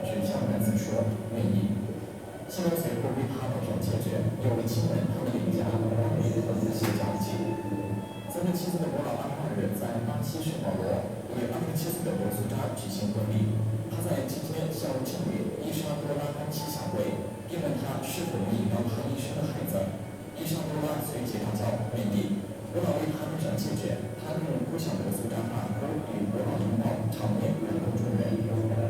只向男子说愿意。新郎随后为他戴上戒指，又为亲吻他的脸颊，完美和谐在一起。咱们妻子的伯老22日在巴西圣保罗为27岁的罗苏扎举行婚礼。他在今天向证女伊莎多拉单膝下跪，并问他是否愿意让他一生的孩子。伊莎多拉随即大叫愿意。伯老为他戴上戒指，他更扑向罗苏扎大哭，与伯老拥抱，场面感动众人。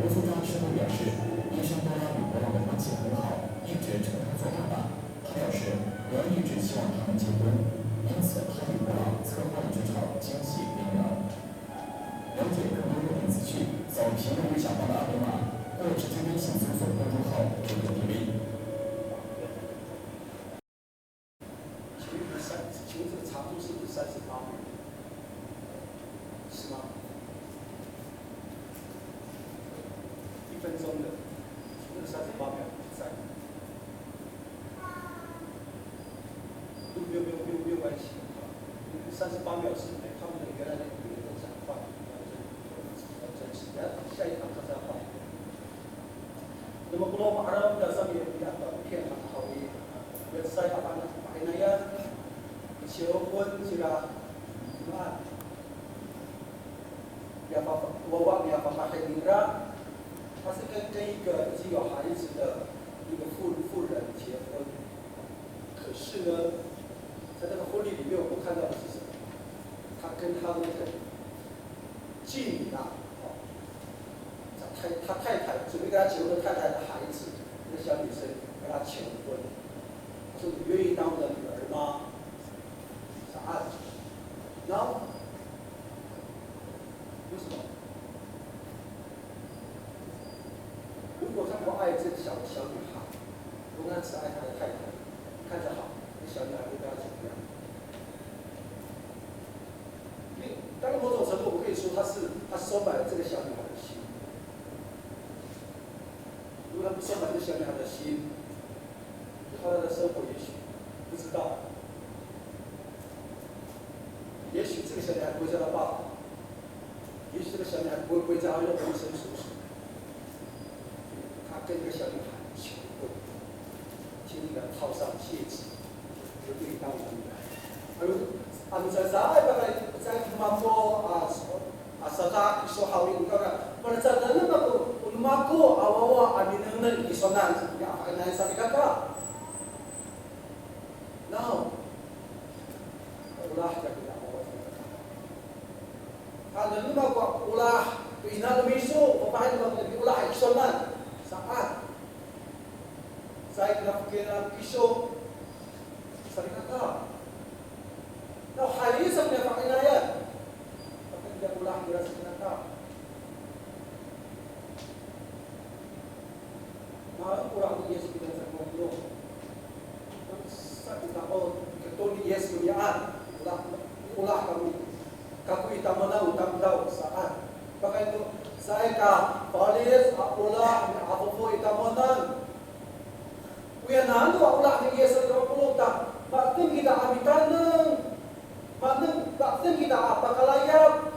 罗苏扎事后表示，伊莎多拉与伯老的关系很好，一直称他做爸爸。他表示，我一直希望他们结婚，因此他与伯老策划了这场惊喜婚礼。了解更多热点资讯，扫屏幕右下方的二维码，或直接微信搜索公众号“九九 TV”。请问这个长度是不是38秒？是吗？1分钟的，那个38秒在。没有关系，38秒是他们的原来的语言都讲话，要真实。下一堂课再换。那么belum Arab dan Sabi yang mungkin mengetahui website apa namanya 结婚这个我忘了把它给他是跟一个已经有孩子的一个妇人结婚，可是呢，在这个婚礼里面，我们看到的是什么？他跟他的那个妓女他太太准备跟他结婚的太太的孩子，那个小女生跟他求婚，他说：“你愿意当我的女儿吗？”啥？然后为什么？如果他不爱这个小女孩，如果他只爱他的太太，看着好，那小女孩会跟他怎么样？当然，某种程度我们可以说他收买了这个小女孩的心。如果他不收买这个小女孩的心，他的生活也许不知道。也许这个小女孩不会叫他爸爸，也许这个小女孩不会叫他用一生叔叔。他跟这个小女孩求婚，请你给她套上戒指，就对当我的女儿。Saya mampu saka iso hawin kaka pada saatนั้นaku umaku awawa aminan isonan ya apa yang saya kata now ulah jadi apa kalau ni aku ulah ina miso papahin lagi ulah isonan saat saya kena fikir iso saya kata now hari ini saya pakai naya dia ulang dia sebenarnya malah kurang dia sebenarnya ngobrol sakit apa ketul dia sebenarnya ulah kamu hitam mana hitam tahu saat maka itu saya kah polis ulah apa pun hitam mana uyanan tu ulah dia sebenarnya tak makin kita habitan makin kita apa kalayap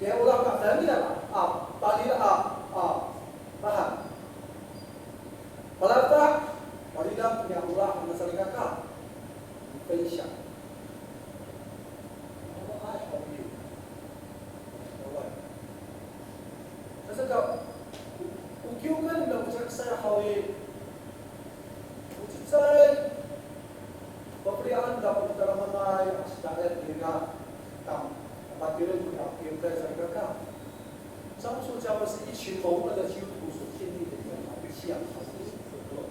dia ulang tak tidak tadi paham Palata Walida punya ulah masalah kakak pensyah Sasa ukiukan dalam ucapan saya hawi ucapan saya pemberian dalam mana yang sedang dirinya tam Apabila有在这个干，张树教的是一群蒙了的基督徒所建立的一个信仰团体所做。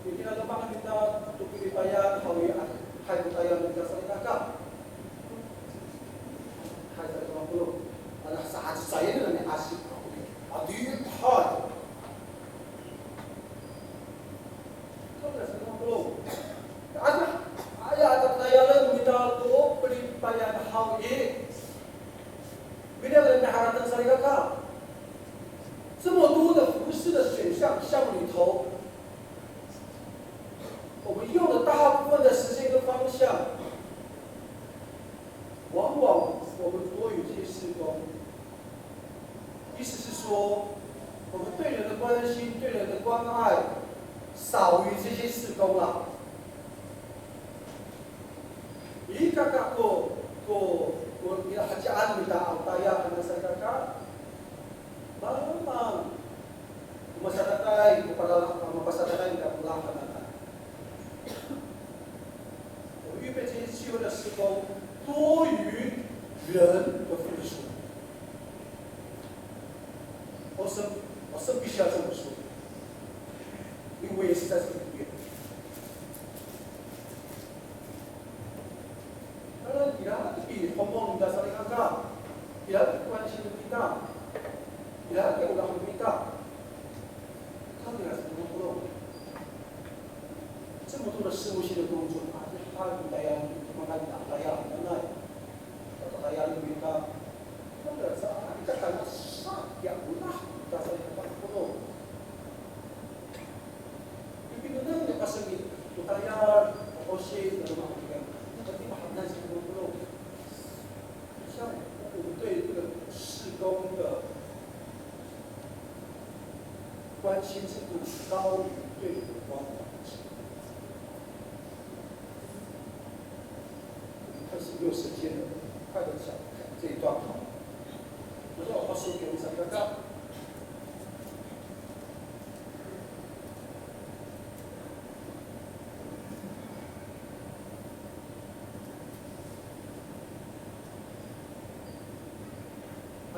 Jadi ada mana kita untuk dibayar hawian, hai budaya kita selesaikan. Hai 150. Alah saat saya dengan asyik. Adik hai. Kalau 150. Ada ayat ayat minta tu bayar hawi bila人的孩子在一个干这么多的服饰的选项里头我们用的大部分的时间跟方向往往我们多与这些事工意思是说说，我们对人的关心、对人的关爱，少于这些事工了。伊kakak ko hajaan kita altaya kana sa kakak. Mamang masyarakat kepada masyarakat tidak pulang kana. 我预备这些机会的施工多于人的付出。我是必须要这么说，因为我也是在这个里面。当然，伊拉比红毛人家saling anggap，伊拉关心kita，伊拉给ulang kita，他们还是不懂。这么多的事务性的工作，他们大家大家很耐，大家都明白，他们是kita kan sak yang ulah kita saling anggap Tapi kadang dia pasal ni, tutayar, oposisi dalam hal tapi mahamnya sih belum. 像我们对这个事工的关心程度高于对你的关怀。开始没有时间了，快点讲这一段好。我说我说给我们讲刚刚。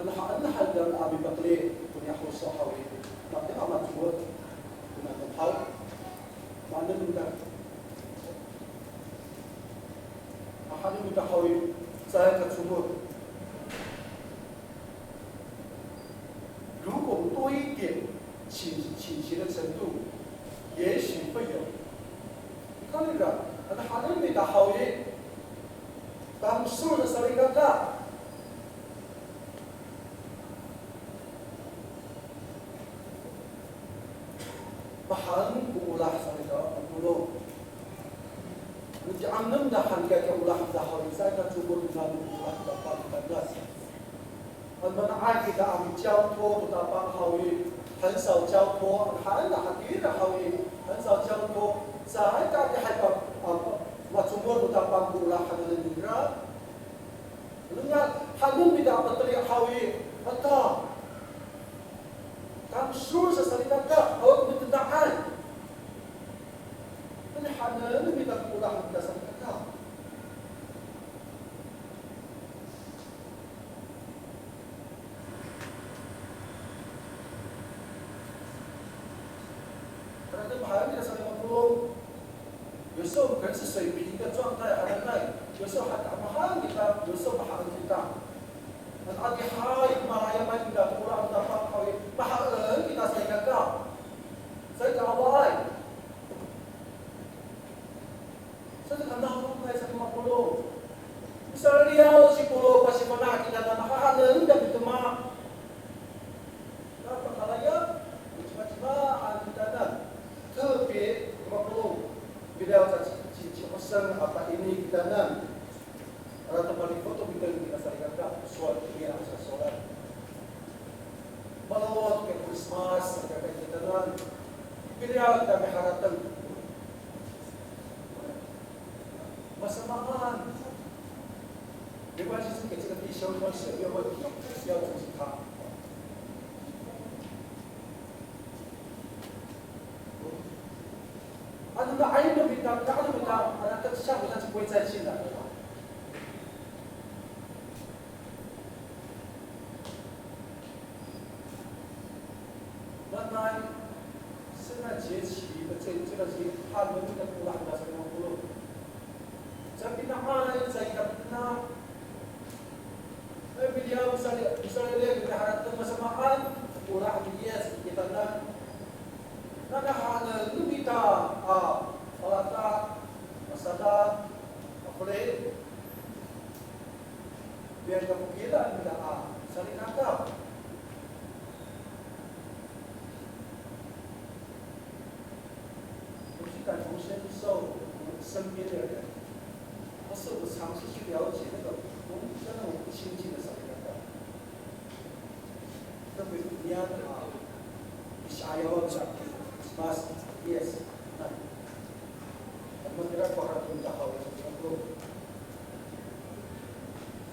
النحل dan Abi Bakri punya Khusahawi tapi amat buat dengan hal mana mudah ahad mutahawi saya ke sumur 如果多一点倾斜的程度也许会有你看那个ahad mutahawi当树的saling kakak bahan ulah saya dulu. Nanti anam dah hangga ke ulah dah hari saya dah cuba dengan ulah dapat belas. 我们爱给他们交托，不打帮好运，很少交托，还哪地的好运，很少交托。在大家还把macam不打帮不啦，还能领着。人家还能比他们这里好运，betul. Kamu suruh saling kakak, awak bertentang. Ini hanya lebih tak pulang kita saling kakak. Kerana bahaya kita saling memulung. 有时候可能是水平的状态还在那，有时候还打麻kita，有时候麻kita。Dan adihai Malaya Manda kurang dapat kawin mahal kita saya gagal saya kawai saya tak tahu apa saya 50 misalnya dia 10 pasti pernah kita tak mahal tidak bertema apa kalanya cuma-cuma kita nak terbe 50 bila cici pesan apa ini kita nak Kalau tempat foto kita saling agak suatu yang sesuatu. Malam ke Christmas, ke Natal, bila kita berharapkan bersamaan. Dia sih kecil show masih dia buat dia cerita. Ada lain yang kita ada tersiap kita boleh在进来。圣诞节期的这个节，他们的古老的什么古老，在比那在那，beliau misalnya dia berharap kebersamaan, kurang dia kita nak hal itu kita alata masada boleh biar kemungkinan kita saling anggap感同身受身边的人，不是我尝试去了解那种跟我不亲近的什么人的，这会 Demian, Isayaw sa mas yes. Magkira ko harap ng tao sa grupo.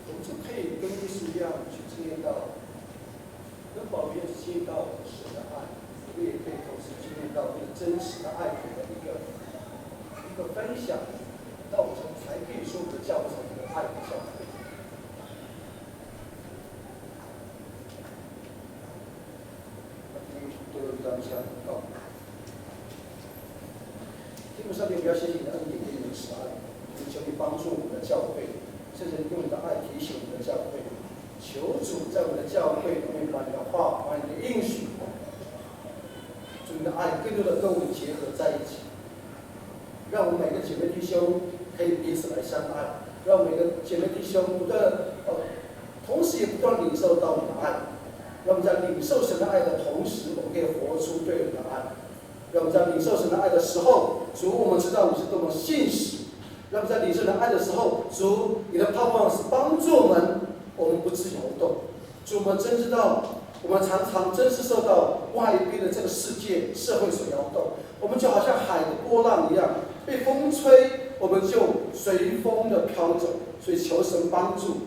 我们就可以跟耶稣一样去经验到，跟保罗一样经验到神的爱，我们也可以同时经验到这个真实的爱的一个分享，那我们才可以说我们的教会成为一个爱的教会。都有当下祷告。天父上帝，不要谢谢你的恩典，给你的慈爱，求你帮助我们的教会。甚至用你的爱提醒我们的教会，求主在我们的教会里面把你的话、把你的应许，主你的爱更多的跟我们结合在一起，让我们每个姐妹弟兄可以彼此来相爱，让每个姐妹弟兄不断同时也不断领受到你的爱，让我们在领受神的爱的同时，我们可以活出对人的爱，让我们在领受神的爱的时候，主我们知道你是多么信实。让我们在领受人爱的时候，主，你的盼望是帮助我们不致摇动。主，我们真知道，我们常常真是受到外边的这个世界、社会所摇动。我们就好像海的波浪一样，被风吹，我们就随风的飘走。所以求神帮助，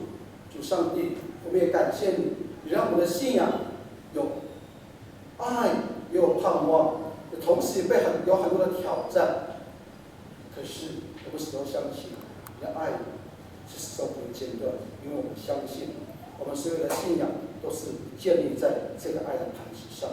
主上帝，我们也感谢你，你让我们的信仰有爱，也有盼望，同时也有很多的挑战。可是我们始终相信，你的爱是始终不会间断，因为我们相信，我们所有的信仰都是建立在这个爱的磐石上。